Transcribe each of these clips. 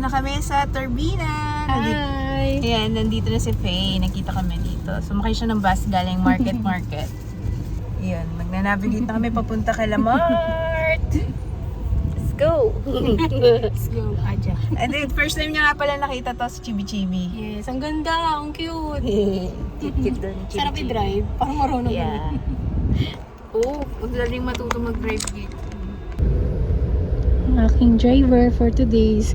na kami sa Turbina. Hi! Ayan, nandito na si Faye. Nakita kami dito. Sumakay siya ng bus galing Market. Ayan, magnanavigate na kami papunta kay Lamart. Let's go! Let's go, Aja. And then, first time niya nga pala nakita to sa Chibi-Chibi. Yes, ang ganda, ang cute. Cute doon. Sarap i-drive, parang marunong Yeah. Oo, magaling matuto mag-drive dito. Ang aking driver for today's.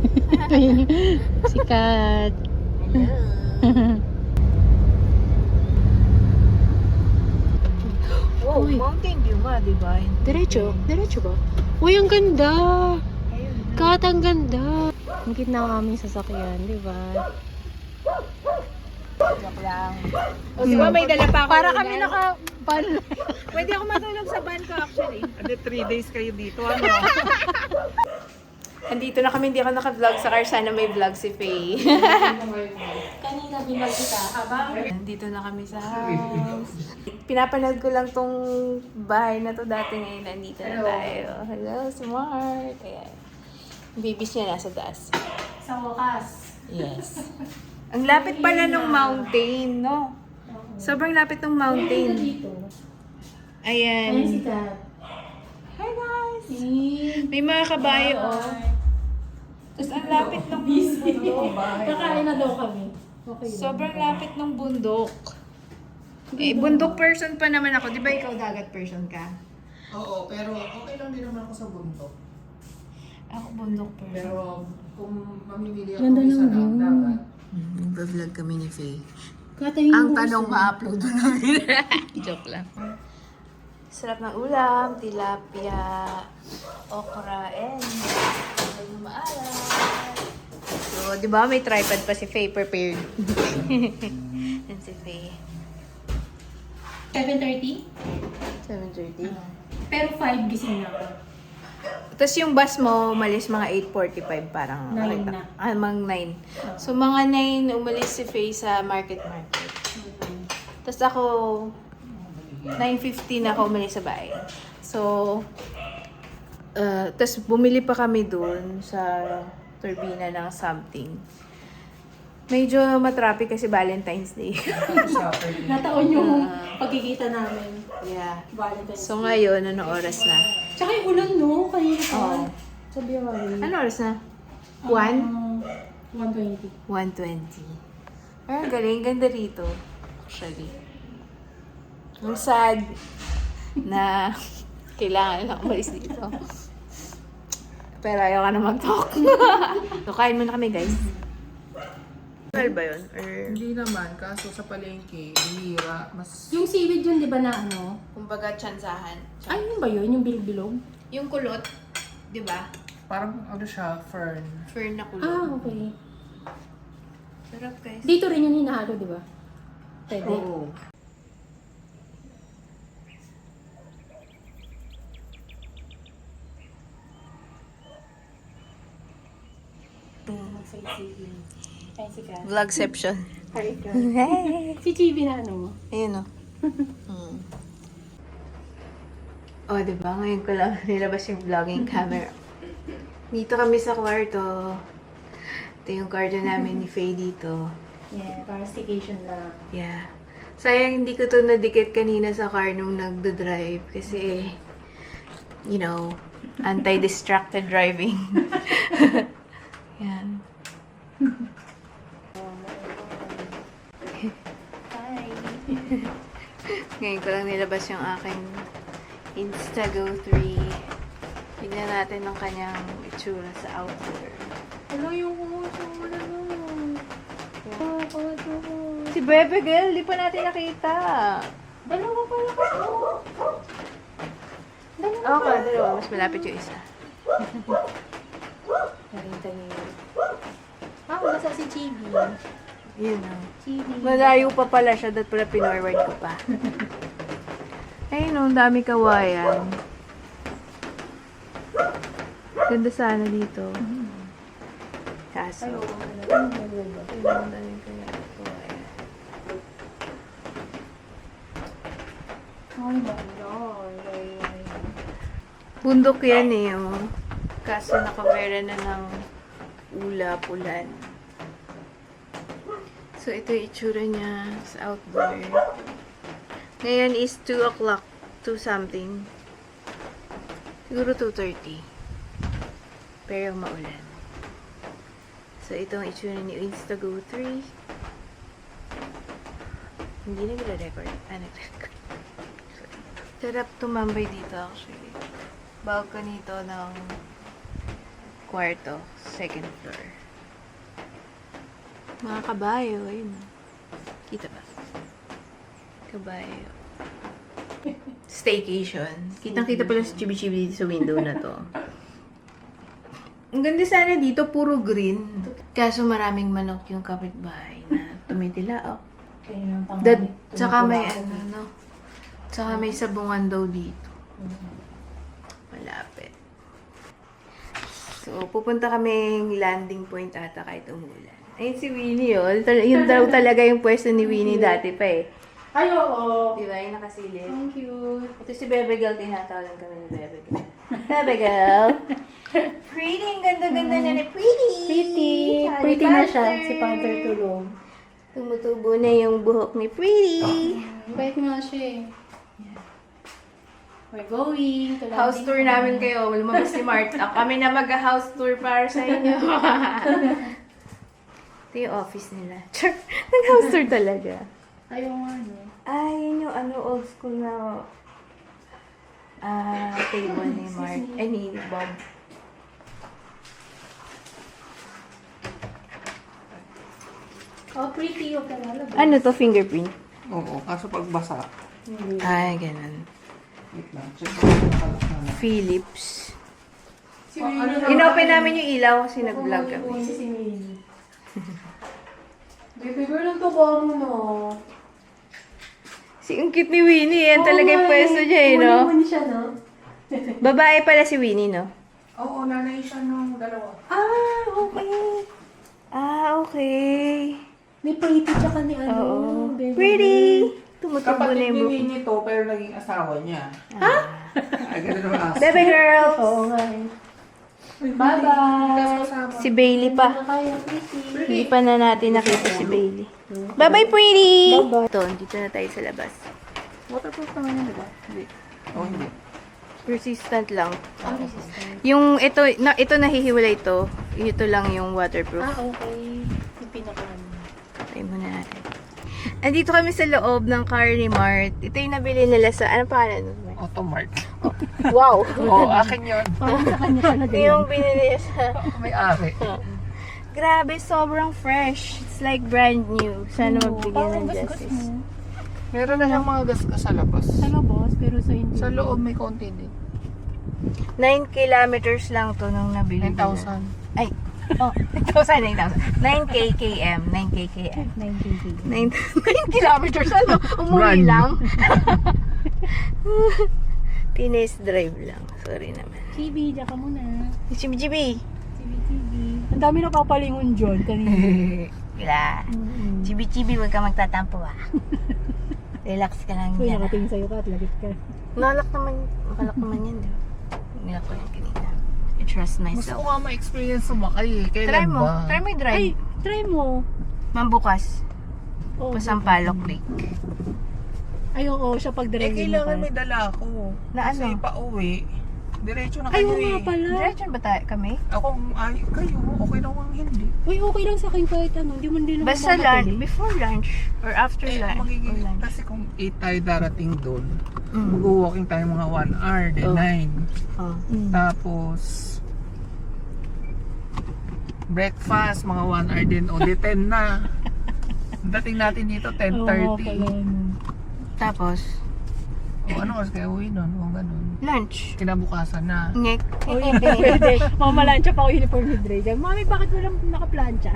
Si Kat. Wow, Uy. mountain view nga, di ba? Diretso? Diretso ba? Uy, ang ganda! Ayun. Kat, ang ganda! Ang cute na aming sasakyan, di ba? Joke lang. O, di ba may dala pa ako? Para ulan? kami naka-ban. Pwede ako matulog sa van ko actually. Hindi, 3 days kayo dito. Ano? Andito na kami, hindi ako naka-vlog sa car. Sana may vlog si Faye. Kanina binag kita, habang... Nandito na kami sa house. Pinapanood ko lang tong bahay na to dati, ngayon nandito na tayo. Hello, smart. Ayan. Babies niya nasa taas. Sa wakas. Yes. Ang lapit pala ng mountain, no? Sobrang lapit ng mountain. Ayan. Ayan si Kat. Hi guys! May mga kabayo, oh. Tapos ang lapit ng bundok. Kakain na daw kami. Okay lang. Sobrang lapit ng bundok. Eh, bundok person pa naman ako. Di ba ikaw dagat person ka? Oo, pero okay lang din naman ako sa bundok. Ako bundok person. Pero kung mamimili ako Ganda isa ng lang view. dapat. Nag-vlog kami ni Faye. Kata yung Ang tanong ma-upload namin. Joke lang. Sarap ng ulam, tilapia, okra, and maalat. So, di ba may tripod pa si Faye prepared? And si Faye. 7:30? 7:30. Pero 5 gising na ako. Tapos yung bus mo, umalis mga 8:45 parang. 9 nakita. na. Ah, mga 9. So, mga 9 umalis si Faye sa market. Tapos ako, 9:15 ako umalis sa bahay. So, tapos bumili pa kami dun sa Turbina ng something. Medyo matraffic kasi Valentine's Day. Saturday. Nataon yung pagkikita namin. Yeah. Valentine's. So ngayon, ano oras na? Tsaka yung ulan, no? Kanina pa. Oo. Sabi ako. Ano oras na? 1? 1:20. 1:20. Pero galing, ganda rito. Actually. Ang sad na kailangan lang umalis dito. Pero ayaw ka na mag-talk. So, kain muna kami, guys. Well ba yun? Or, Hindi naman, kaso sa palengke, bihira, mas... Yung seaweed yun, di ba na ano? kumbaga, tsansahan. Ay, yun ba yun? Yung bilog-bilog? Yung kulot, di ba? Parang ano siya, fern. Fern na kulot. Ah, okay. Sarap, guys. Dito rin yung hinahalo, di ba? Pwede. Oo. Ay, si Kat. Vlogception. Hi, Kat. Hey! Si Chibi na ano mo? Ayun o. Oh, diba? Ngayon ko lang nilabas yung vlogging camera. Dito kami sa kwarto. Ito yung kwarto namin ni Faye dito. Yeah, para staycation lang. Yeah. Sayang hindi ko to nadikit kanina sa car nung nagdo-drive. Kasi, you know, anti-distracted driving. Yan. Hi! Ngayon ko lang nilabas yung aking Instago 3. Tignan natin ang kanyang itsura sa outdoor. Hello, yung kumuso mo na nun. Oh, kumuso mo. Si Bebe Girl, di pa natin nakita. Dalawa pala ka. Oo ka, dalawa. Mas malapit yung isa. Nakita niyo yun. Ah, wala sa si Chibi. Yun o. Chibi. Malayo pa pala siya, dahil pala pinorward ko pa. Ayun o, ang dami kawayan. Ganda sana dito. Kaso. Ay, oo. Ang dami kawayan. Oh my God. Bundok yan eh, oh. Kaso nakabera na ng ulap, ulan. So, ito yung itsura niya sa outdoor. Ngayon is 2 o'clock, 2 something. Siguro 2:30. Pero maulan. So, ito ang itsura ni Instago 3. Hindi nagre-record. Nagre-record. Sarap tumambay dito actually. Balcony ito ng kwarto, second floor. Mga kabayo, ayun. Kita ba? Kabayo. Staycation. Kitang-kita pala sa chibi-chibi dito sa window na to. Ang ganda sana dito, puro green. Kaso maraming manok yung kapitbahay na tumitilaok. Tsaka may ano, no? Tsaka may sabungan daw dito. Malapit. So, pupunta kaming landing point ata kahit umulan. Ayun si Winnie, oh. Yun daw talaga yung pwesto ni Winnie dati pa eh. Ay, oo. Di ba? Yung nakasilip. Thank you. Ito si Bebe Girl, tinatawagan kami ni Bebe Girl. Bebe Girl! Pretty! Ang ganda-ganda na ni Pretty! Pretty. Tsaka Pretty ni na siya. Buster. Si Panther tulong. Tumutubo na yung buhok ni Pretty. Bait nga siya eh. We're going to House tour namin kayo. Lumabas si Marta. Kami na mag-house tour para sa inyo. Ito yung office nila. Char! Nag-house tour talaga. Ayaw nga, no? Ay, yun yung ano, old school na table ni Mark. Ay, ni Bob. Oh, pretty. Huwag ka lalabas. Ano to, fingerprint? Oo, kaso pagbasa. Ay, ganun. Wait lang, check ko yung nakalak na. Philips. Si Inopen namin yung ilaw kasi nag-vlog kami. Si Minnie. Baby girl, ang taba mo, no? Si ang cute ni Winnie. Yan talaga yung pwesto niya eh, no? Muni siya, no? Babae pala si Winnie, no? Oo, nanay siya nung dalawa. Ah, okay. Ah, okay. May pretty tsaka ni ano. Oo. baby Pretty! Tumutubo na Kapatid yung ni buhok. Winnie to, pero naging asawa niya. Ha? Ay, ganun naman aso. Bebe girl! girl. Oo nga eh. Bye-bye. Kasama. Si Bailey pa. Kaya, pretty. Hindi pa na natin nakita si Bailey. Bye-bye, pretty! Ito, dito na tayo sa labas. Waterproof naman yun, di ba? Hindi. Oo, hindi. Persistent lang. Ah, resistant. Yung ito nahihiwalay ito. Ito lang yung waterproof. Ah, okay. Yung pinaka Try muna natin. Andito kami sa loob ng car ni Mart. Ito yung nabili nila sa... Anong pangalan nun, Mart? Automart. Wow! Oo, akin yun. Parang sa kanya talaga Ito yung binili niya sa... May-ari. Grabe, sobrang fresh. It's like brand new. Sana magbigyan ng justice. Meron na siyang mga gasgas sa labas. Sa labas, pero sa hindi. Sa loob may konti din. 9 kilometers lang to nung nabili nila. 9,000. Ay! Oh, 9,000, 9,000. 9K km. 9K km. 9 9 kilometers. Ano? Run. Umuwi lang. Tines drive lang. Sorry naman. Chibi, diyan ka muna. Chibi-chibi. Chibi. Ang dami napapalingon dyan kanina. Wala. Chibi-chibi, huwag ka magtatampo ah. Relax ka lang Uy, dyan. nakatingin sa'yo ka at lagit ka. Malak naman yan, di ba? Nilak ko yan kanina. I trust Gusto myself. ko nga ma-experience sumakay eh. Try Kailan mo. ba? Try mo Ay, i-drive. try mo. Mambukas. Oh, Pasampalok Lake. Ay, oo, siya pag-drive Kailangan may dala ako. Na Kasi ano? pa-uwi. Diretso na Ay, kayo oo nga eh. pala. Diretso ba tayo kami? Ako, kayo, okay na kung hindi. Uy, okay lang sa akin kahit ano. Hindi man din ako Basta lunch. mamatili. Before lunch. Or after Eh, lunch. Or magiging, lunch. kasi kung 8 tayo darating doon, Mm. mag-walking tayo mga 1 hour, then Oh. 9. Oh. Tapos, breakfast, mga 1 hour din, o di 10 na. Dating natin dito, Oo, pala 10:30. yun. Tapos, O ano kasi kayo uwi nun, o ganun. lunch. Kinabukasan na. Ngek. Oh, yun, pwede. Mamalansya pa ako uniform ni Dre. Mami, bakit walang nakaplansya?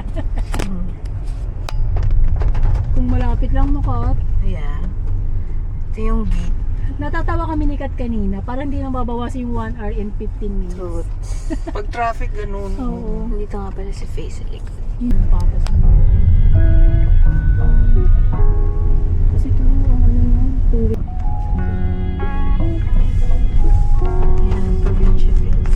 Kung malapit lang makat. Yeah. Ito yung gate. Natatawa kami ni Kat kanina. Parang hindi nang babawasin yung 1 hour and 15 minutes. Truth. Pag traffic, ganun. Oo. Dito nga pala si Face sa likod. Yung papas mo. Kasi ito ang ano yun. Tuwid. Yan, provincial fields.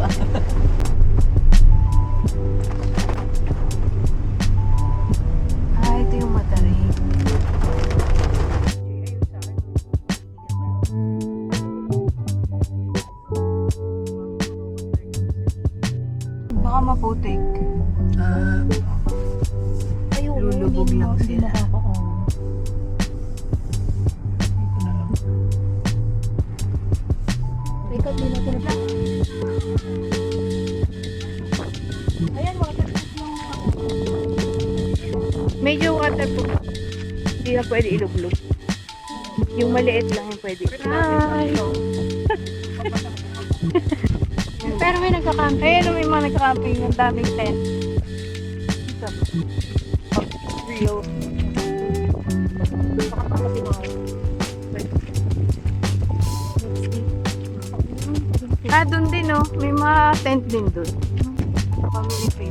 ba? Ito yung Matarik. Baka maputik. Lulubog lang sila. Ikaw din natin na. Ayan, waterproof yung Medyo waterproof. Hindi na pwede iluglog. Yung maliit lang yung pwede. Hi! Pero may nagka-camping. Ayan, may mga nagka-camping ng daming tent. Real. Doon din, no? May mga tent din doon. Community.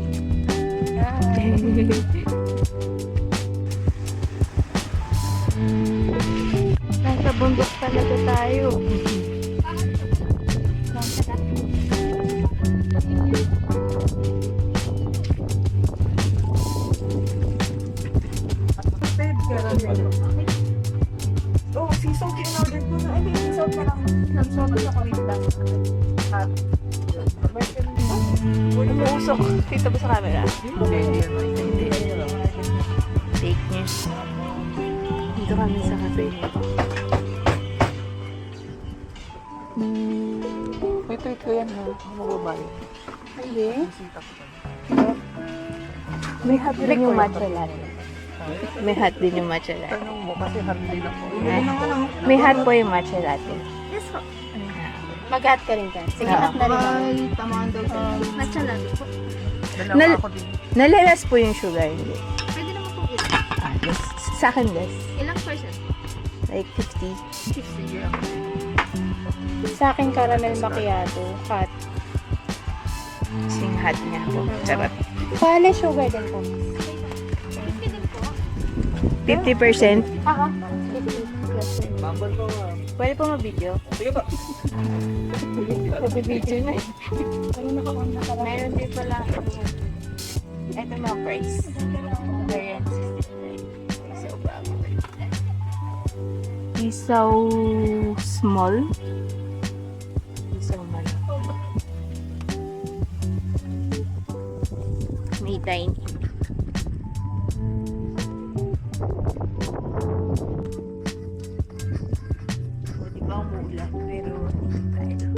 Nasa bundok talaga tayo. Oh, sea salt yung order ko na. Ay, sea salt na lang. Nag-salt sa kulit lang. Umuusok. Kita ba sa camera? Hindi. Fake news. Dito kami sa cafe nito. Wait ko yan ha. Mababae. Hindi. Sita ko pa. May hot din yung matcha latte. May hot din yung matcha latte. Tanong mo kasi hardly na po. May hot po yung matcha latte. Yes po. Mag-at ka rin dyan. Sige, at na rin ako. Ay, tamaan daw siya. Matcha lang po. Dalawa ako din. Nalalas po yung sugar, hindi. Pwede naman po yun. Yes. Sa akin, guys. Ilang percent? Like 50. 50. Sa akin, caramel macchiato. Hot. Sing hot niya po. Sarap. Pale sugar din po. 50 din po. 50%. Aha. 50. Bambal ko. Pwede po mabidyo. Sige pa. Mabibidyo na eh. Meron din pala. Ito mga price. Variant 69. Isaw bago. Isaw small. Isaw malaki. May tiny. O, di ba umuulan? Pero hindi tayo.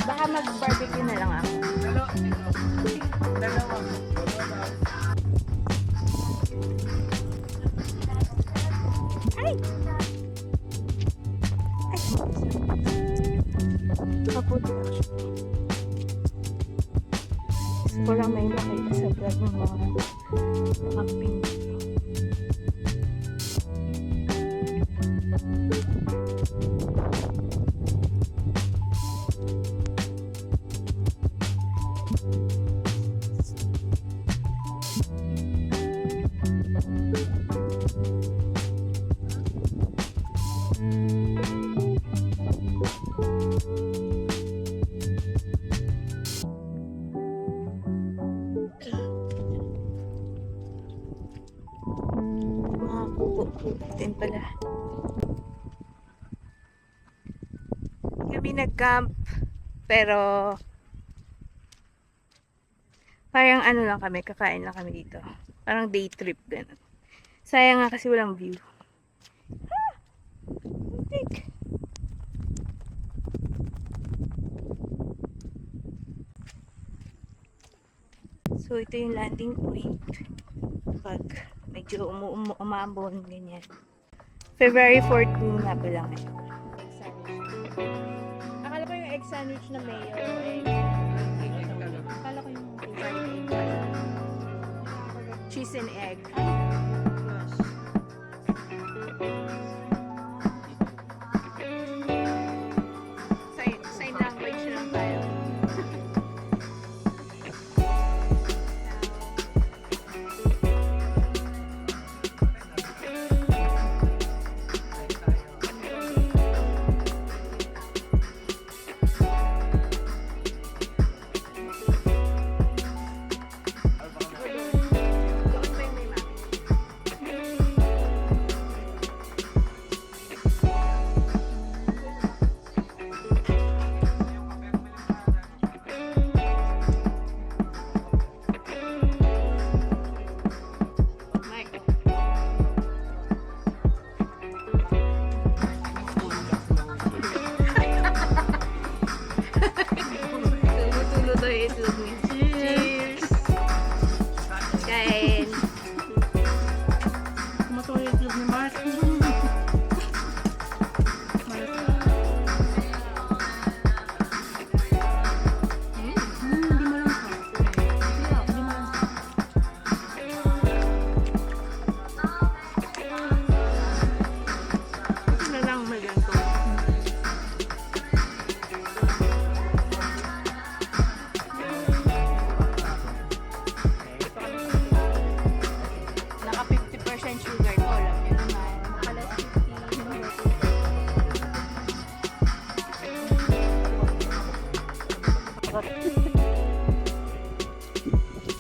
Baka mag-barbecue na lang ako. Dalawa. Ay! Kaputi ako siya. Gusto ko lang may makita sa vlog ng mga camping. Mga kubo din pala. Kami nag-camp, pero parang ano lang kami, kakain lang kami dito. Parang day trip din. Sayang nga kasi walang view. Ah! Muntik. So, ito yung landing point. Pag medyo umambon, ganyan. February 14 nga pa lang. Akala ko yung exam sandwich na mayo. Eh, kala ko yung fried egg. Cheese and egg. Sign language lang tayo. Tulo daw yung itlog niya. Cheers! Kain! Matuloy yung itlog ni Mark. Hindi mo lang ka. Hindi mo lang ka. Na lang maganto. Naka 50% sugar to. Alam niyo naman. Makalas 50.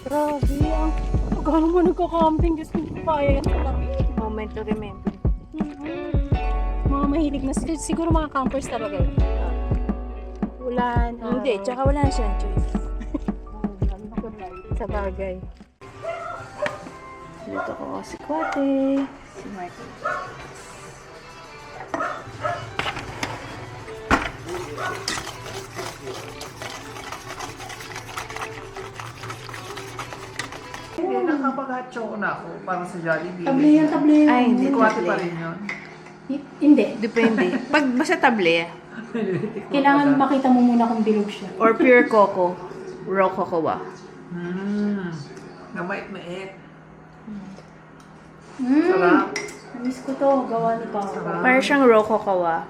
Grabe ah. Pagkano mo nagka-camping, Diyos ko, hindi ko kaya yan. Moment to remember. Mga mahilig na, siguro mga campers talaga yun. Ulan. Hindi, tsaka wala na siyang choice. Sa bagay. Dito ko si Kwate. Si Martin. Hindi, nakapag-hot choco na ako para sa Jollibee. Table yan, table yan. Ay, hindi. Kuwate pa rin yun. Hindi. Depende. Pag basta table Kailangan makita mo muna kung bilog siya. or pure coco, raw cocoa. Na mait-mait. Mm. Sarap. Miss ko to. Gawa ni Pao. Sarap. Para siyang raw cocoa.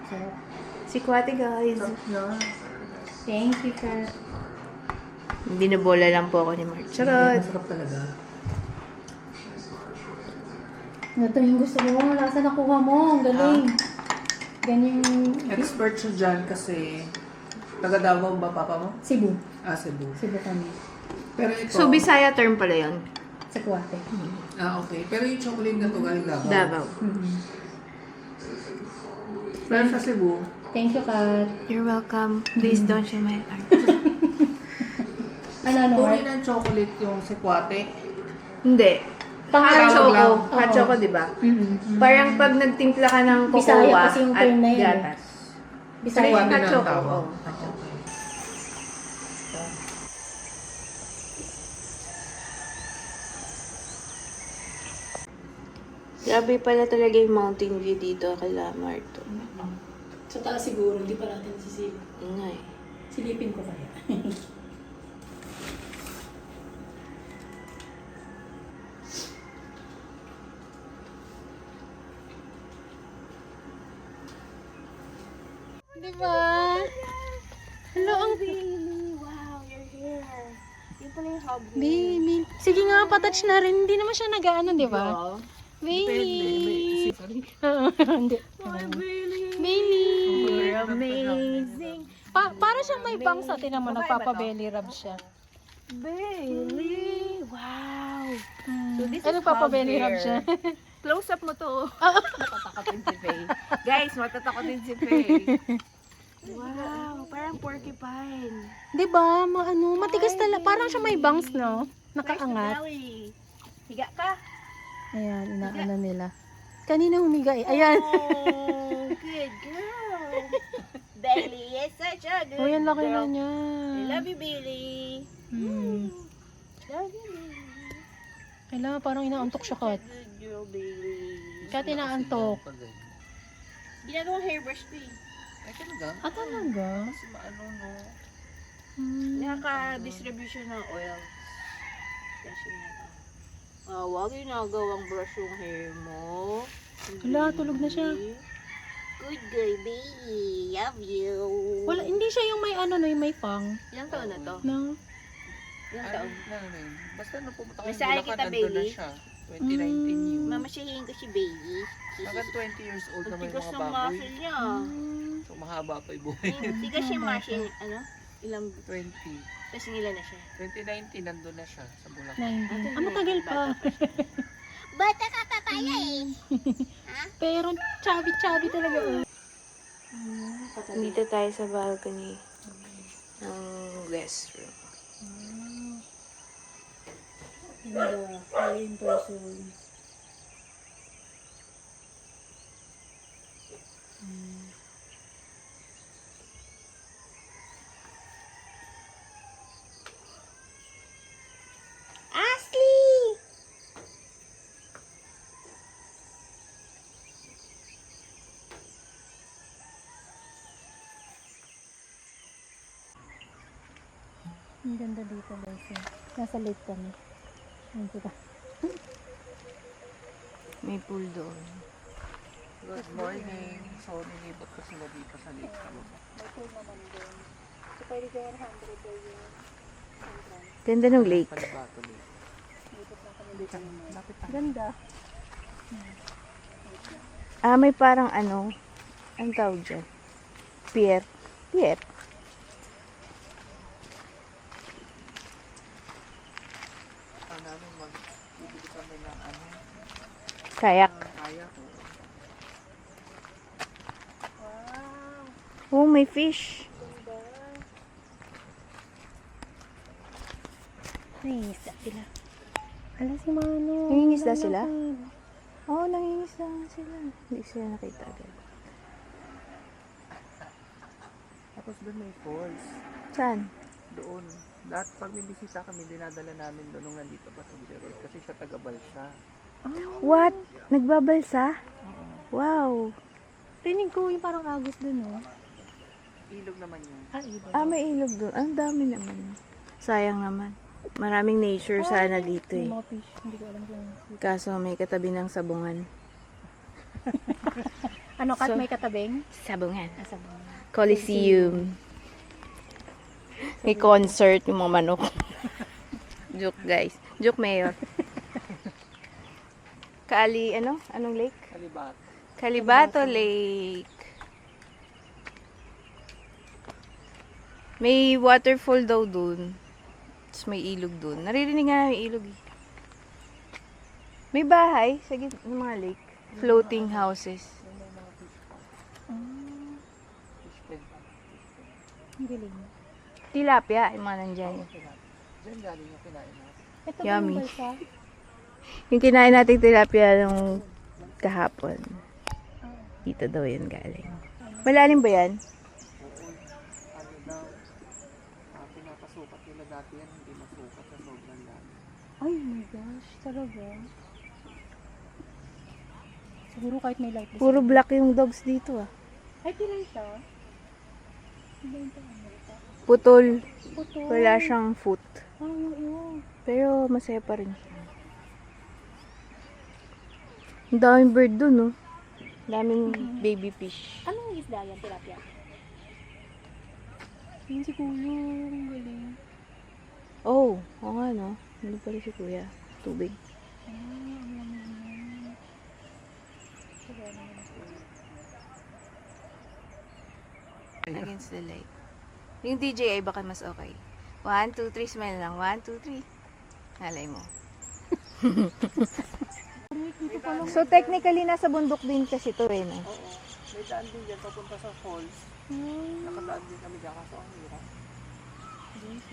Si Kwate guys. Sarap yan. Thank you, Kat. Hindi na bola lang po ako ni Mark. Charot. Sarap talaga. Ito yung gusto mo. Lasa nakuha mo. Ang galing. Ganyan. Expert siya dyan kasi taga Davao ba papa mo? Cebu. Cebu. Cebu kami. Pero ito, So, Bisaya term pala yun. Sa Kuwate. okay. Pero yung chocolate na to galing Davao. Davao. Pero sa Cebu, Thank you, Kat. You're welcome. Please don't share my heart. Ano, tunay Mark? ng chocolate yung sikwate. Hindi. Hot Tawag choco. lang. Hot Oo. choco, di ba? Parang pag nagtimpla ka ng cocoa Bisaya kasi yung at term na yun, eh. gatas. Bisaya. Hot Sikwate na choco, ang tawag. oo. Okay. Grabe pala talaga yung mountain view dito kala Marto. Sa taas siguro, hindi pa natin sisilip. Ngay. Silipin ko kaya. Diba? Hello, ang Wow, you're here. Yung pala yung hobby. Baby. Sige nga, patouch na rin. Hindi naman siya nag-ano, di ba? Wow. Baby. Oo, hindi. Baby. You're amazing. Para siyang may bangs sa tinan mo, nagpapa-belly rub siya. Bailey. Wow. So this Ano is nagpapa-belly rub Javier. siya? Close up mo to. Matatakot din si Faye. Guys, matatakot din si Faye. Wow, parang porcupine. Di ba? Matigas talaga. Parang siya may bangs, no? Nakaangat. Higa ka. Ayan, inaano nila. Kanina humiga eh. Ayan. Oh, good girl. Bailey is such a good Oh, yan laki na girl. niya. I love you, Bailey. Love you, Bailey. Kailangan parang inaantok siya, Kat. Good girl, Bailey. Kat, inaantok. Ginagawang hairbrush ko eh. Ay, talaga? Ah, talaga? Kasi maano, no? Naka-distribution ng oil. Kasi na to. Wag ginagawang brush yung hair mo. Wala, tulog na siya. Good girl, baby. Love you. Wala, hindi siya yung may ano, no, yung may pang. Ilang taon na to? No? Ilang taon? Basta nung pumunta May kayo sabi Bulacan, kita, nandun na baby. siya. 2019 yun. Mamasihin ko si baby. Hanggang 20 years old Ang naman yung tigas mga ng baboy. muscle niya. So mahaba pa yung buhay. Tigas yung muscle, ano? Ilang, 20. tapos nila na siya. 2019, nandun na siya sa Bulacan. 19. Ah, matagal pa. Bata ka pa pala eh. Pero chubby-chubby talaga. Oh. Dito tayo sa balcony ng guest room. Ganda. In person. Ashley! Ang ganda dito guys. Nasa lake kami. Ayan kita. May pool doon. Good morning. So, nilibot ko sila dito sa lake. May pool naman doon. So pwede ka 100 daw yung entrance. Ganda ng lake. Palibato lake. Dito pa kami dito naman. Lapit tayo. Ganda. May parang ano, ang tawag dyan? Pier. Pier. Namin bibili kami ng ano, Kayak. kaya ko. Wow. Oh, may fish. Ganda. Nangingisda sila. Ala si Mano. Nangingisda sila? Lalakad. Oo, nangingisda sila. Hindi sila nakita agad. Tapos doon may falls. Saan? Doon. Lahat pag may bisita kami, dinadala namin doon nung nandito pa sa Gerald. Kasi siya taga-Balsa. What? Nagbabalsa? Wow. Rinig ko yung parang agos dun, oh. Ilog naman yun. Iba. May ilog doon. Ang dami naman. Sayang naman. Maraming nature sana dito Yung eh. mga fish. Hindi ko alam kung... Kaso may katabi ng sabungan. Ano, Kat? So- May katabing? Sabungan. Asa ba? Coliseum. May concert yung mga manok. Joke guys. Joke mayor. Anong lake? Kalibat. Calibato Lake. May waterfall daw dun. Tapos may ilog dun. Naririnig nga may ilog eh. May bahay sa gitna ng mga lake. Floating houses. Doon may mga fish pa. Fish pen pa. Ang galing. Tilapia, yung mga nandyan. Diyan galing yung kinain natin. Ito ba Yummy. yung balsa? Yung kinain nating tilapia nung kahapon. Dito daw yun galing. Malalim ba yan? Oo. Ano daw? Pinapasukat nila dati yan. Hindi masukat sa sobrang dami. Ay, my gosh. Talaga. Siguro kahit may light. Puro black yung dogs dito ah. Ay, pilay siya. Pilay siya. Putol. Puto. Wala siyang foot. Ah, yung Pero masaya pa rin siya. Ang daming bird dun, oh. Daming baby fish. Anong isda yan, tilapia? Yun si Kuya. Ang galing. Oh, oo nga, no? Hindi pala si kuya. Tubig. Against the light. Yung DJI baka mas okay. 1, 2, 3, smile lang. 1, 2, 3. Nalay mo. So technically nasa bundok din kasi to eh, no? Oo. May daan din dyan papunta sa falls. Nakadaan din kami dyan kaso ang hirap.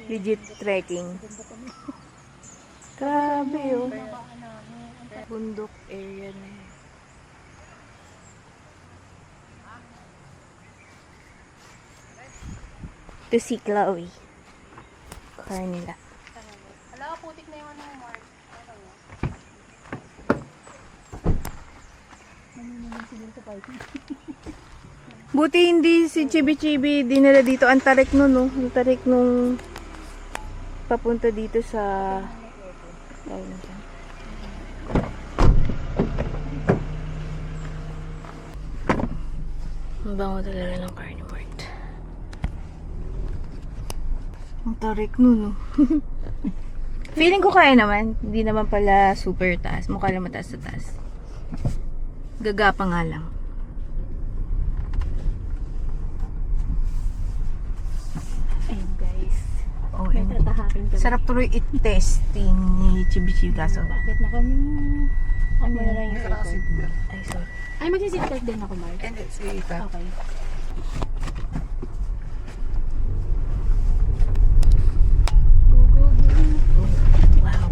Legit trekking. Grabe, oh. Bundok area na yun. To see Chloe. Car nila. Ala, putik na yung ano, Mark. Ano siguro sa party. Buti hindi si Chibi-Chibi dinala dito. Ang tarik nun, no? Ang tarik nung papunta dito sa... Ayun dyan. Ang bango talaga ng Carnivore. Ang tarik nun, no? Feeling ko kaya naman. Hindi naman pala super taas. Mukha lang mataas sa taas. Gagapa nga lang. Ayun guys. Oh, May tatahakin kami. sarap tuloy i-testing ni Chibi-Chibi kaso. Bakit na kami? Ano na lang yung Naka record? seatbelt. Ay, sorry. Ay, mag-seatbelt din ako, Mark. And it's ita. Okay. Go, go, go. Wow.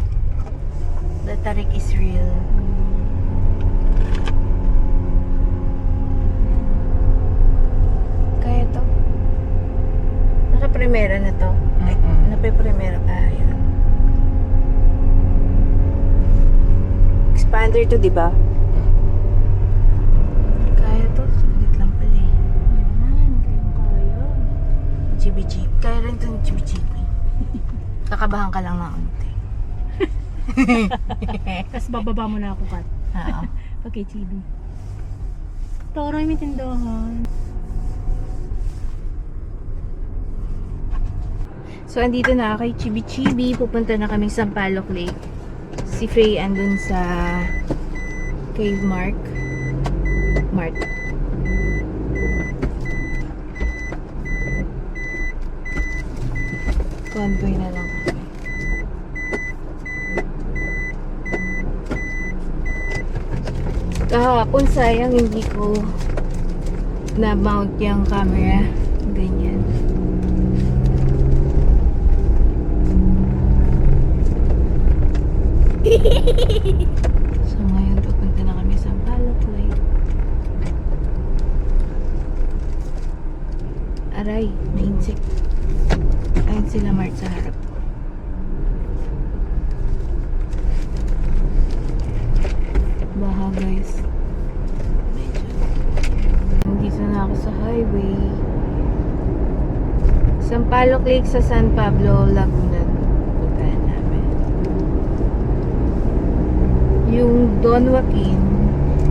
The tarik is real. Kaya to? Naka-primera na to? Ay, nape-primera pa. Ayan. Expander to, di ba? Kaya to. Sulit lang pala eh. Yan, kaya. Chibi-Chibi. Kaya rin to ng Chibi-Chibi. Kakabahan ka lang ng unti. Tapos bababa mo na ako, Kat. Oo. Okay, chibi. Toro, may tindahan. So, andito na kay Chibi-Chibi. Pupunta na kami sa Sampaloc Lake. Si Faye andun sa Cave Mart. Convoy na lang kami. Kahapon sayang hindi ko na-mount yung camera. Ganyan. So ngayon pupunta na kami sa Sampaloc Lake. Aray, may insect. Ayun sila Mart sa harap. Baha guys. Medyo. Nandito na ako sa highway. Sampaloc Lake sa San Pablo, Laguna. Puntahan namin. Yung Don Joaquin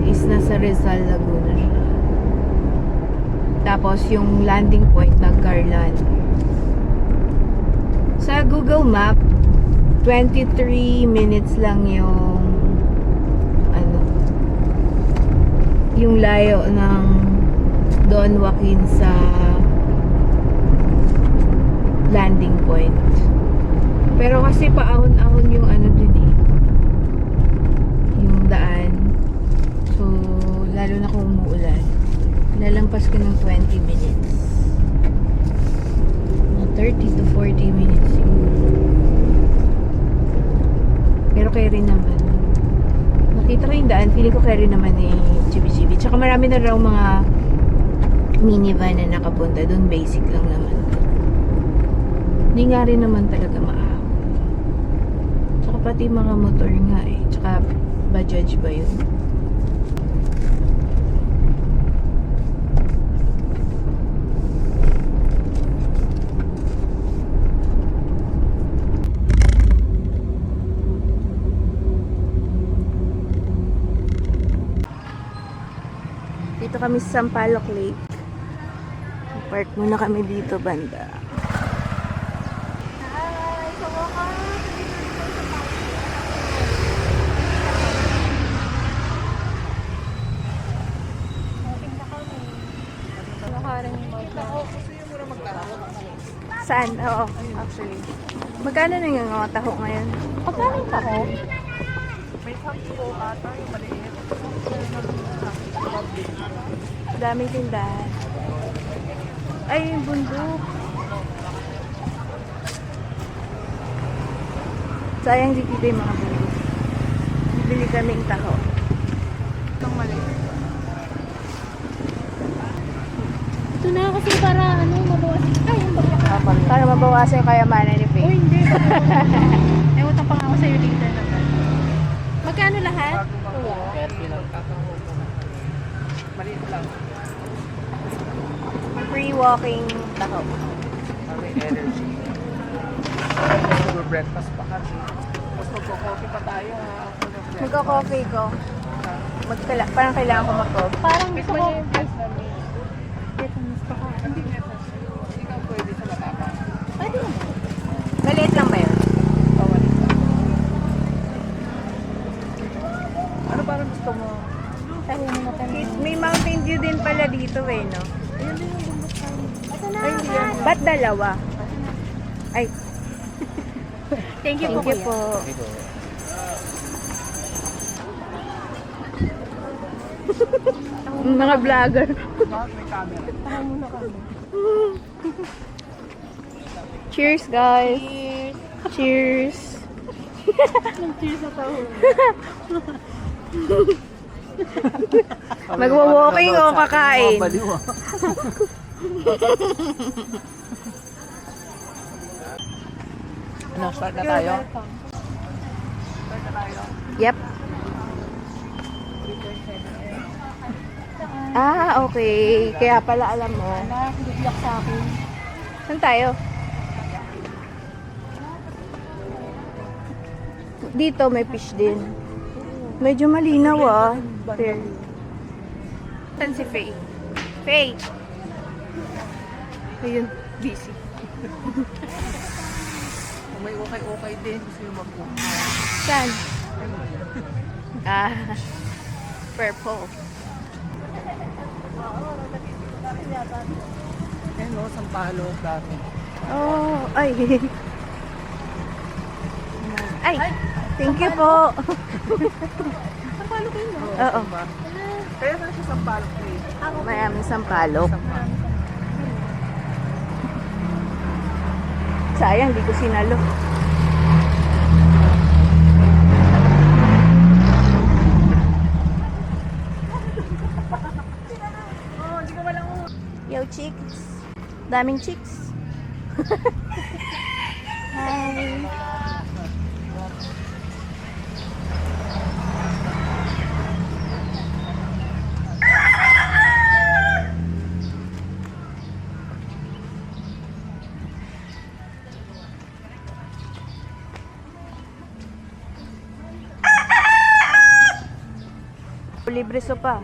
is nasa Rizal, Laguna siya. Tapos yung landing point ng Garland. Sa Google Map, 23 minutes lang yung yung layo ng Don Joaquin sa landing point. Pero kasi paahon-ahon yung dun eh. Yung daan. So, lalo na kung umuulan. Lalampas ko ng 20 minutes. 30 to 40 minutes siguro. Pero kaya rin naman. Nakita ko yung daan, feeling ko kaya rin naman ni Chibi-Chibi. Tsaka marami na raw mga minivan na nakapunta doon. Basic lang naman. Hindi nga rin naman talaga maahaw. Tsaka pati mga motor nga eh. Tsaka Bajaj ba yun? Dito kami sa Sampaloc Lake. Park muna kami dito banda. Saan? Oo, actually. Magkano na yung mga taho ngayon? Magkano yung taho? May sampo ata yung maliit. Daming tindahan. Ay, yung bundok. Sayang di kita yung mga bundok. Bibili kaming taho. Itong maliit. Ito na kasi para mabawas. Ay, yung baga. Para mabawasan yung kayamanan ni Oh, Faye. hindi. Ewan pa nga ako sa'yo later naman. Magkano lahat? Bago makuha. Kaya pinagkakaho ko. Maliit lang. Free walking takaw. Kami energy. Mag-breakfast pa kami. Tapos magko-coffee pa tayo ha. Magka-coffee ko. Parang kailangan ko mag-coffee. Parang gusto ko. Vietnamese pa ka. Hindi ka pwede sa matapa. Pwede naman. Maliit lang ba yun? Ano parang gusto mo? Tayo na natin. May Mountain Dew din pala dito eh, no? Ayun din yung bundok tayo. Ito na. Ba't dalawa? Ay, Thank you thank you po. Ito. Mga vlogger. Bakit may camera? Takaw muna kami. Cheers, guys. Cheers. Cheers na tayo. Magwa-walking o kakain? Baliw ah. Ano, start na tayo? Start na tayo. Yep. Ah, okay. Kaya pala alam mo. Anak, bigyak sa akin. Saan tayo? Dito may fish din. Medyo malinaw ah. Fair. Saan si Faye? Faye! Ayun, busy. Kung may okay din, gusto yung mag-ukay. Saan? Ah, purple. Eh no, Sampalo dati. Oh, ay. Ay, thank you po. Sampalo kayo no? Oo. Kaya na siya Sampalo kayo. Maraming sampalok. Sampalo. Sayang, di ko sinalo. Yo, chicks. Daming chicks. Hi. Libre sopa.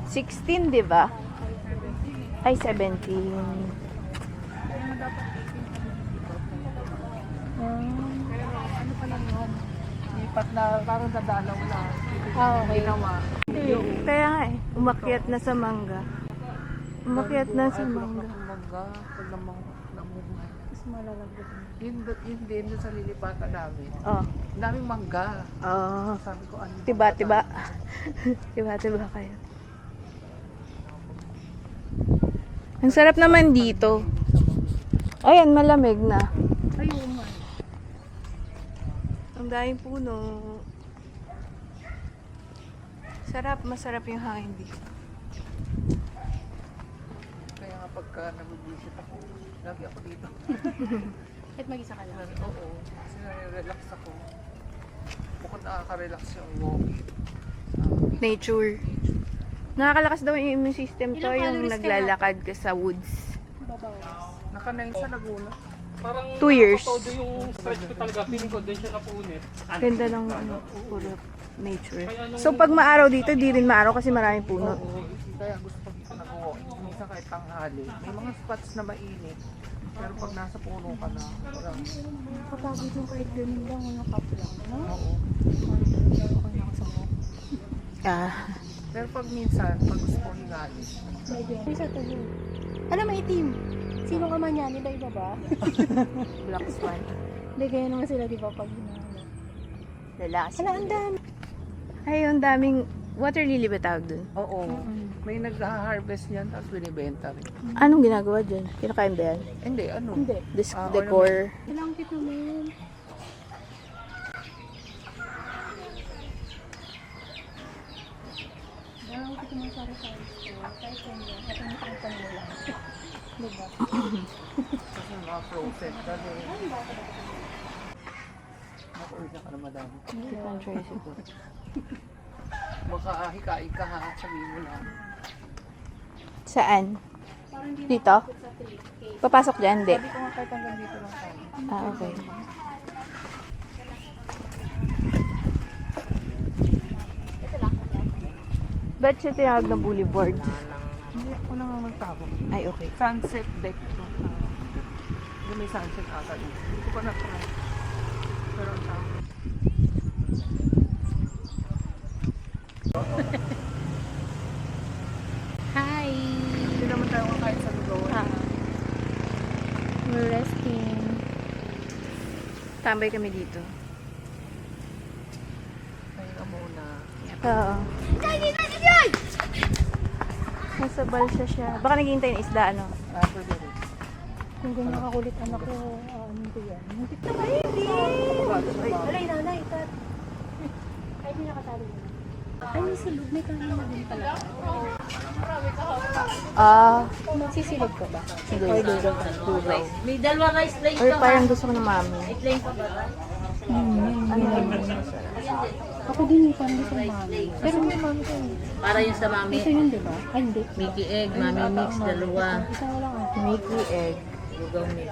16, di ba? Ay, 17. Ano pa lang yun? Lipat na, parang dadalaw lang. Ah, okay. Ginawa. Kaya nga eh, umakyat na sa mangga. Umakyat na sa mangga. Mangga, pag namunga. Mas malalagod. Yun din dun sa lilipatan namin. Oh. Ang daming mangga. Oh. Sabi ko, ano? Tiba-tiba. Tiba-tiba kayo. Ang sarap naman dito. Ayan, malamig na. Ayun nga. Ang daming puno. Sarap, masarap yung hangin dito. Kaya nga pagka nag-visit ako, lagi ako dito. Kahit mag-isa ka lang. Oo, kasi nare-relax ako. Bukod nakaka-relax yung walking. Nature. Nakakalakas daw yung immune system to, Ilang yung calories naglalakad ka sa woods. Babawas. Naka-9 sa Laguna. Parang 2 years. todo yung stretch ko talaga, feeling ko din siya napunit. Ganda ng ano, puro nature. So pag maaraw dito, di rin maaraw kasi maraming puno. Oo, kaya gusto ko dito nag-walking. Minsan kahit tanghali. May mga spots na mainit. Pero pag nasa puno ka na, parang, Kapagod yung kahit ganun lang, mga cup lang. No? oo. Okay na ako sa walk. Ah, Pero pag minsan, pag gusto ko hingali, Medyo. Ay, sa tayo. Ano, maitim? Sino ka man yan? Nila iba ba? black swan. Hindi, kaya naman sila, di ba, pag hinahanap. Lalaki. Hala, ang dami. Ay, yung daming water lily ba tawag dun? oo. May nag-harvest niyan, tapos binibenta rin. Anong ginagawa dyan? Kinakain ba yan? Hindi, ano? Hindi. Decor. Ilang cute naman. Ilang cute naman sari-sari store. Kahit hindi, at ang pangpan mo lang. Diba? Kasi mga frozen. Kasi, naka-order ka na madami. Kitang tricycle. Baka hikain ka ha, sabihin mo lang. Saan? Dito? Papasok dyan? Hindi. Sabi ko nga kahit hanggang dito lang tayo. Ah, okay. Ba't siya tinawag na boulevard? Hindi ako nang magtawag. Ay, okay. Sunset deck to. Hindi may sunset ata dito. Hindi ko pa na-try. Pero ang tawag. Hi! Hindi naman tayo kahit sa lugaw. We're resting. Tambay kami dito. Pahinga muna. Oo. Nasa balsa siya. Baka naghihintay ng isda, ano? After the race. Kung ganyan nakakulit anak ko, ano ko yan? Muntik na Alay, nanay, tat. Ay, di nakatali na. Ay, may silog. May kanin na din pala. Ah, Magsisilog ka ba? sige. Or lugaw ka? Lugaw. May dalawang rice plate Or ka. parang gusto ko ng mami. Plate pa ba? Ako din yung parang gusto ng mami. Pero may mami ko eh. Para yun sa mami. Ito yun, di ba? Ay, hindi. Mickey egg, mami mix, dalawa. Isa ko lang ate. Mickey egg. Lugaw mix.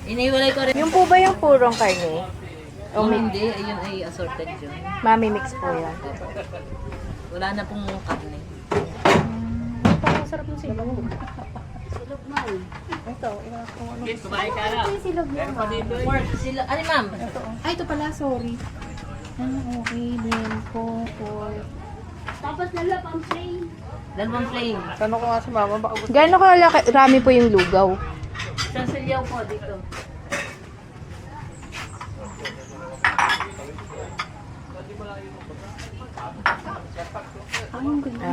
Iniwalay ko rin. Yung po ba yung purong karne? O Kung may hindi, ayun ay assorted yun. mami mix po yan? Wala na pong karne. Parang sarap ng silog. Ito, ko ano. Kumain ka na. Ito yung silog niya. Pork sila. Ano ma'am? Ay, ito pala, sorry. Okay, then, pork. Dalawang plain. Tanong ko nga si mama, baka gusto. Gano'n kalaki, rami po yung lugaw? Isang silyaw po dito. Ang ganda.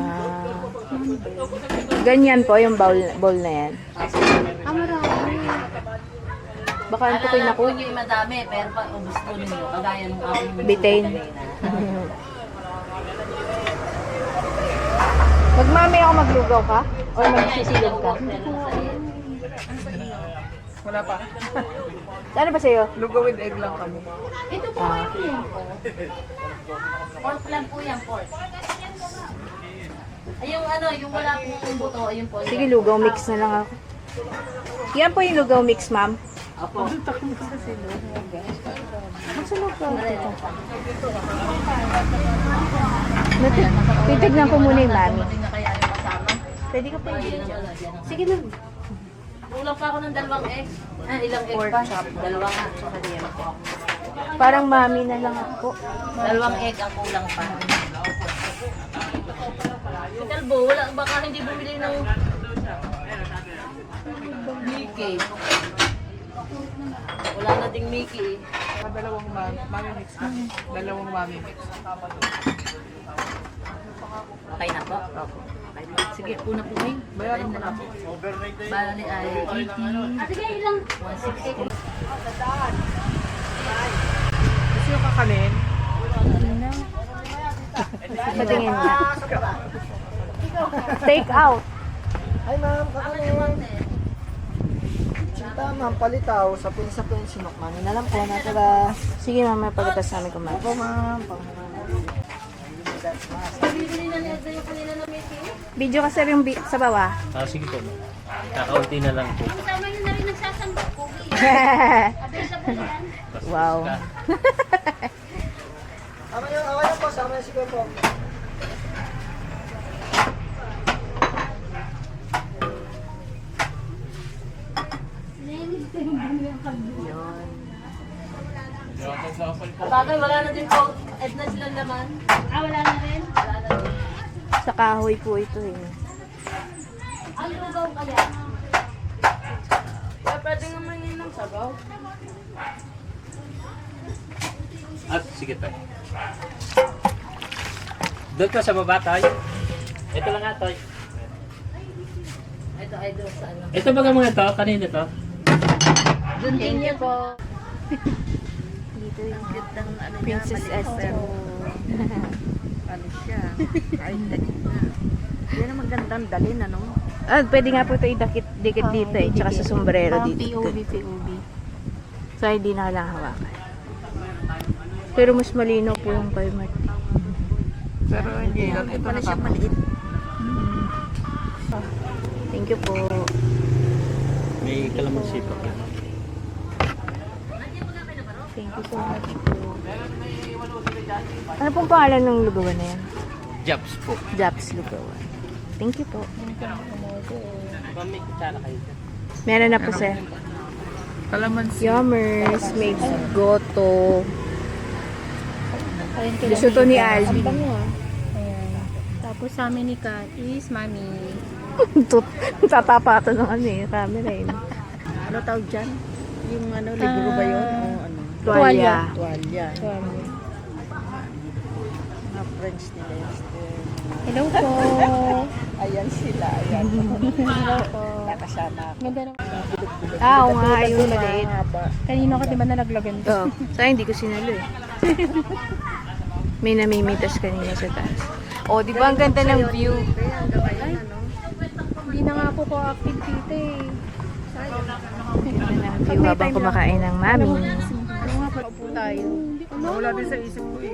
Ganyan po yung bowl na yan. Marami. Baka ang tukoy na po. Kung yung madami, pero pag ubus po ninyo, kagaya ng aking Bitain. Magmami ako maglugaw ka? Or magsisilog ka? Wala pa. Ano ba sa'yo? Lugaw with egg lang kami. Ito po kayo yan. Pork lang po yan, pork. Ay, yung ano, yung wala pong buto, ayun po. Sige, lugaw mix na lang ako. Yan po yung lugaw mix, ma'am. Opo. Titignan ko muna yung mami. Hindi na kaya yung kasama. Pwede ka po yung Ayun ang wala dyan. Sige na. Kulang pa ako ng dalawang egg. Ah, ilang egg pa? Dalawa nga. Parang mami na lang ako. Dalawang egg ang kulang pa. Si Kalbo, wala, baka hindi bumili ng Mickey. Wala na ding Mickey. Dalawang mami mix na. Dalawang mami mix. Okay na po? Okay po. Sige, una po kayo. Bayaran mo na po. Bali ay 80. Sige, ilang? 160. Gusto yung kakanin? Patingin nga. Take out. Ay ma'am, kakanin. Sinta ma'am, palitaw sa pin sinok mami na lang po natira. Sige, mama, pagkatas namin kumain. Opo ma'am, Bibili na niya yung kanila na Mickey. Video ka sir yung sa bawah. Ah, sige po. Kakaunti na lang po. Kasama niyo na rin nagsasamba. Pogi. Wow. Away po, sama si Kuya po. Bagay, wala na din po. Edna silang laman. Ah, wala na rin? Wala na rin. Sa kahoy po ito eh. Ang lugaw kaya. Kaya pwede naman yun ng sabaw. At sige tayo. Doon ka sa baba tayo. Ito lang nga tayo. Ito ay doon sa ano. Ito baga mga to, kanina to. Doon din niya po. Dito yung Cute ng ano niya. Princess Esther. Ano siya? Ay, dali na. Yan ang magandang dalin, ano? Ah, pwede nga po ito idikit dito eh. Tsaka sa sombrero Parang dito. POV. So, hindi na kailangan hawakan. Pero mas malinaw po yung kay Marty. Pero hindi lang. Hindi Ito pala siya na maliit. Thank you po. May kalamansi pa. Thank you so much po. Ano pong pangalan ng lugawan na yan? Jobs po. Japs lugawan. Thank you po. Ba may kutsara kayo dyan? Meron na po, sir. Kalamansi. Yummers, may goto. Gusto to ni Alvin. Ayan. Tapos sa amin ni Kat is Mami. Tatapatan ng ano eh, camera eh. Ano tawag dyan? Yung ano, libro ba yun? O ano? Tuwalya. Tuwalya. Mami. Mga friends ni Lester. Hello po. Ayan sila. Ayan. Hello po. Nakasama ako. Ganda ng... Ah, oo nga, yung maliit. Haba. Kanino ka diba nalaglagan ko? Oo. Sa hindi ko sinalo eh. May namimitas kanina sa taas. Oh, di ba ang ganda ng view? Kaya hanggang ngayon, ano? Hindi na nga po ko active dito eh. Ang view habang kumakain ng mami. Ano nga pa po tayo? Nawala din sa isip ko eh.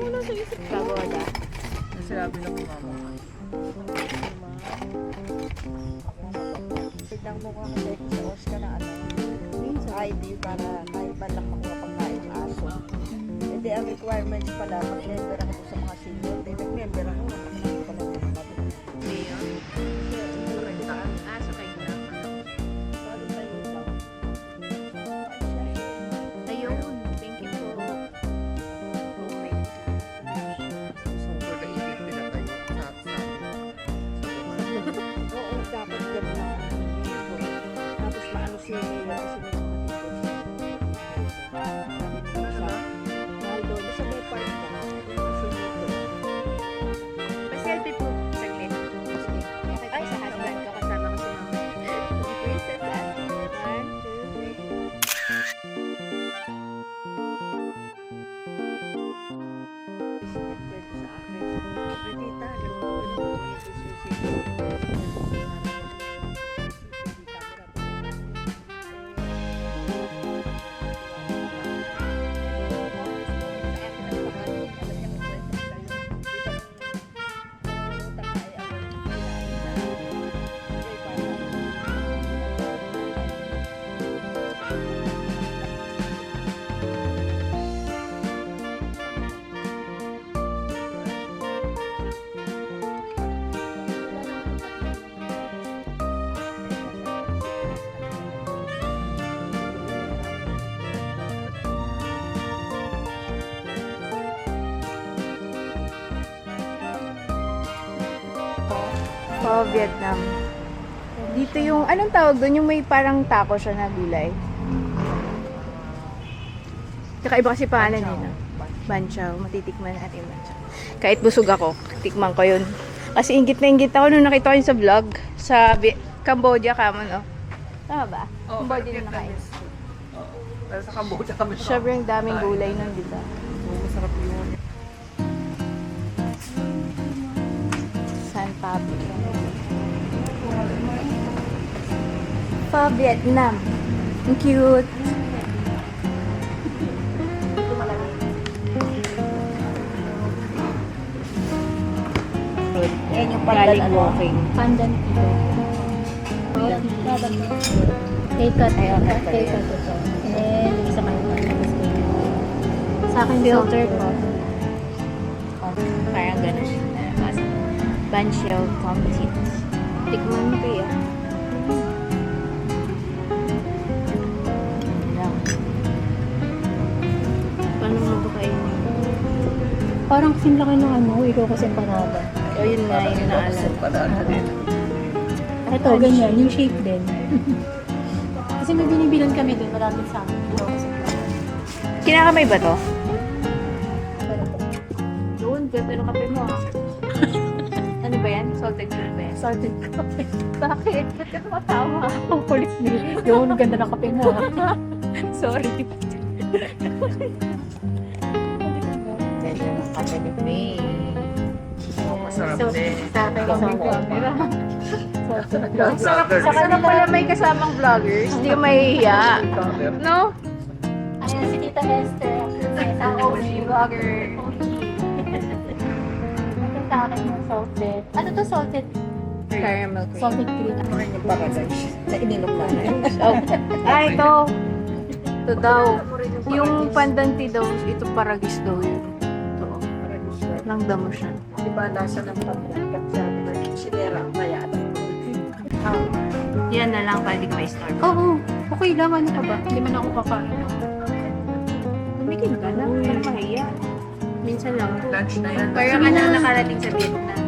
Pagoda. Sinabi lang ni mama. Tignan mo nga kasi sa Oscar na ano, ID para kahit ba lang makuha pagkain ng aso. Hindi, ang requirements pala, mag-member ako sa mga senior. Hindi, nag-member ako. Hindi pala Ah, sa kanya. Ayun. Thank you po. So, pagkaibig nila tayo sa Oo, dapat gano'n na. Tapos maano siya kasi may mahal doon. Sa may park pa. Pa-selfie po. Saglit. Ay, sa husband ko. Kasama ko si mama. Princess, ah. 1, 2, 3. Sa akin. Tita, ganun. Oh, Vietnam. Dito yung, anong tawag doon? Yung may parang taco siya na gulay. Kakaiba kasi pangalan yun. No? Banchaw. Matitikman natin yung banchaw. Kahit busog ako, tikman ko yun. Kasi ingit na ingit ako nung nakita ko yun sa vlog. Sa Cambodia kamo, no? Tama ba? Cambodia na nakain. Pero sa Cambodia kami sa Sobrang daming gulay nun, di ba? masarap yun. San Pablo. Pa Vietnam. Ang cute. Yan yung pandan Galing ano. walking. Pandan ito. Kay Kat. Kay Kat ito. And isa kayo. Sa akin filter ko. Parang gano'n siya. Banshell Tomtits. Tikman mo kaya. Lang. Paano mo ba kainin? Parang kasing laki ng ano, ikaw kasi panada. O yun nga yung naalala. Panaan din. Ito, ganyan, yung shape din. Kasi may binibilan kami doon, maraming sa amin. Ikaw kasi Kinakamay ba to? pero po. Doon, ganda ng kape mo ah. Ano ba yan? Salted milk ba yan? Salted kape. Bakit? Ba't ka tumatawa? Ang kulit niya. Yun, ganda ng kape mo. Sorry. Ganda ng kape ni May. Masarap So, din. sa akin kasi may camera. Ang sarap pala may kasamang vloggers. Hindi ka mahihiya. No? Ayan si Tita Esther. Ang OG vlogger. OG. akin yung salted. Ano to salted? Caramel cream. Salted cream. Yung paradise na ininom na. Ito. Ito daw. Yung pandanti daw, ito paragis daw yun. Ito. Langda mo siya. Di ba nasa ng pagkakat sabi na sinera ang kaya. Yan na lang, pwede ka may-start. Oo. Okay lang. Ano ka ba? Hindi man ako kakain. Tumigil ka na. Para mahiya. Minsan lang po. Lunch na yan. Para ka na nakarating sa Vietnam.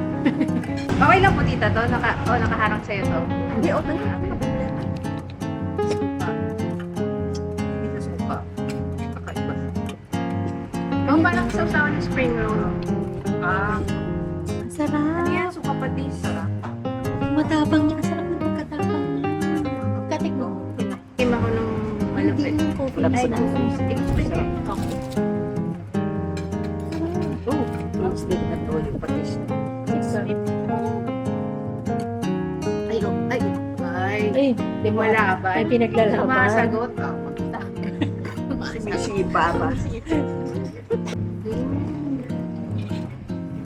Okay lang po tita to? Nakaharang sa'yo to? Hindi, okay na. Hindi kasi pa. Kakaiba. Ang parang sausawan ng spring roll. Ah, Ang sarap. Ano yan? Suka patis. Matapang niya. Ang sarap ng pagkatapang niya. Katik mo. Tim ako ng malapit. Hindi yung coffee. Wala Ay, sa Oh, Mas din na to yung patis. ay, oh, ay. Ay, Ay, di mo laban. ay pinaglalaban. Sumasagot. Sinisipa ba?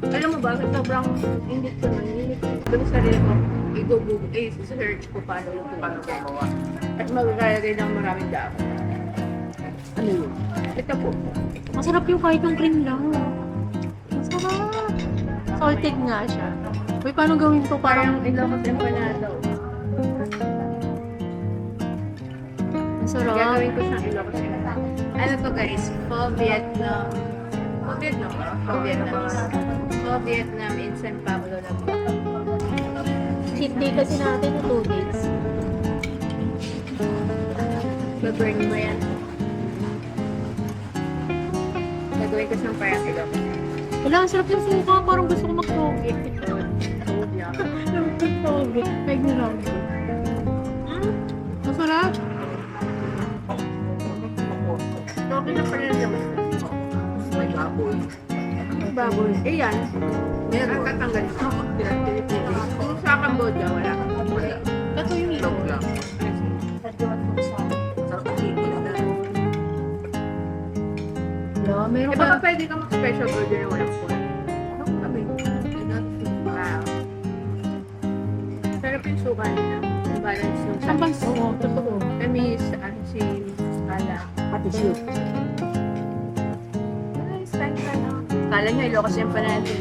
Alam mo ba, sobrang hindi ko nanginig. Doon sa sarili ko, i-search ko paano gumawa. At magkakalagay ng maraming dami. Ano yun? Ito po. Masarap yung kahit ng cream lang. Masarap. Salted nga siya. Uy, paano gawin to? Parang ilokot empanado. Masarap. Gagawin ko siyang ilokot empanado. Ano to guys? Pho Vietnam. Pho Vietnam ba? Pho Vietnamese. Pho Vietnam in San Pablo na po. Cheat day kasi natin 2 days. Baburn mo yan. Gagawin ko siyang parang ilokot. Wala, ang sarap yung suka. Parang gusto ko mag-toge. Toge. Peg na lang. Masarap. Okay na pala naman. may baboy. Baboy. Eh yan. Meron katanggal. Kung sa Cambodia, wala. Wala. Ito yung Ilog lang. Sarap ang higit na. Wala, meron Eh baka pwede ka mag-special order na walang food. Ano kami? Wow. Sarap yung suka nila. Yung balance ng Ang bangs. Oo, totoo. Kami sa si Ala. Patis yun. Nice, thank you na. Kala nyo, Ilocos yung panado.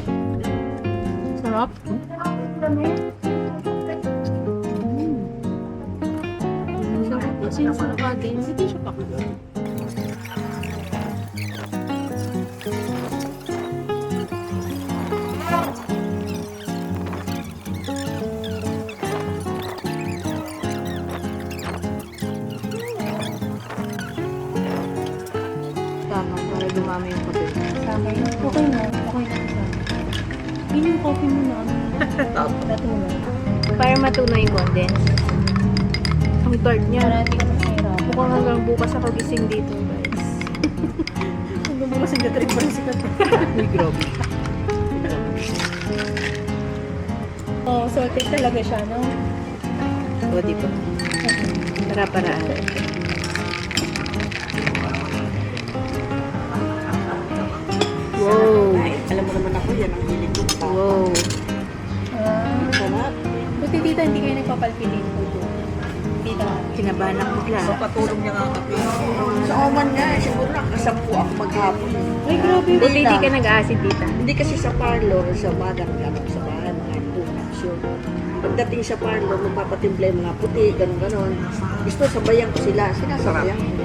Sarap. Sarap kasi yung sarap natin. Hindi siya pa. Tama, para dumami yung puti. Sama yun. Okay na. Okay na. Yun yung coffee mo na. Dati mo na. Para matunaw yung condense. Ang tart niya. Para hindi ka mahirap. Mukhang hanggang bukas ako gising dito, guys. Hanggang bukas ang gatrip pa rin si Kat. Uy, grabe. Oo, salted talaga siya, no? O, di ba? Para-paraan. Wow. Ay, alam mo naman ako yan ang hilig ko. Wow. Sarap. Buti dito hindi kayo nagpapalpitin po. Dito. Kinabahan ako bigla. So patulong niya nga kami. Sa Oman nga, siguro nakasampu ako maghapon. Ay, grabe. Buti hindi ka nag-acid dito. Hindi kasi sa parlor, sa bagang gamit sa bahay, mga donuts yun. Pagdating sa parlor, magpapatimple yung mga puti, gano'n-gano'n. Gusto, sabayan ko sila. Sinasabayan ko.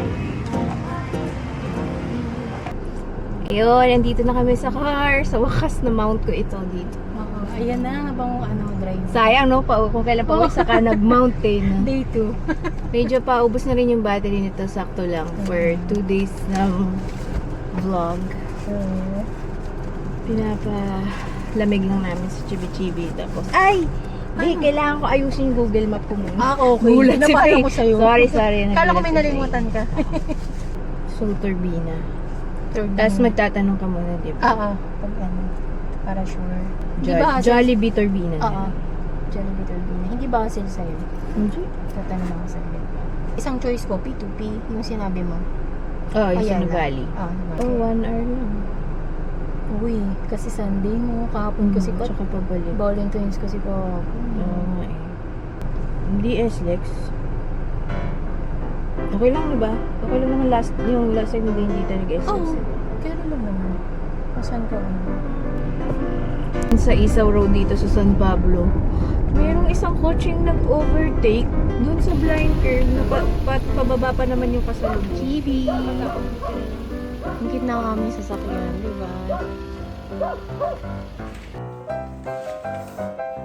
Ayun, nandito na kami sa car. Sa wakas na mount ko ito dito. Oo, ayan na habang drive. Sayang no, kung kailan pa uwi saka nag-mount eh. No? Day 2. Medyo paubos na rin yung battery nito. Sakto lang for 2 days ng vlog. Pinapalamig lang namin sa Chibi-Chibi. Tapos, ay! Di, kailangan ko ayusin yung Google Map ko muna. Ah, okay. Gulat si Napaalam Faye. ko sa'yo. Sorry. Kala ko nagulat may si nalimutan ka. Faye. So, turbina. Tapos magtatanong ka muna, di ba? Oo. Pag ano, para sure. Jollibee turbina. Oo. Jollibee turbina. Hindi ba kasi sa'yo? Hindi. Tatanong ako sa'yo. Isang choice ko, P2P, yung sinabi mo. Oh, yung Ayan Sino na. Valley. Ah, Oh, 1 hour lang. Uy, kasi Sunday mo, kahapon kasi pa. Tsaka pabalik. Bowling Twins kasi pa. Oo nga eh. Hindi SLEX. Okay lang, diba? Okay lang naman yung last time hindi tayo nag-SLEX. Oo, kaya lang naman. Saan ka ano? Sa Isaw Road dito sa San Pablo, mayroong isang coaching nag-overtake dun sa blind curve na pababa pa naman yung kasalubong. Kibi! Hingkit na kami sa sakyan, di ba?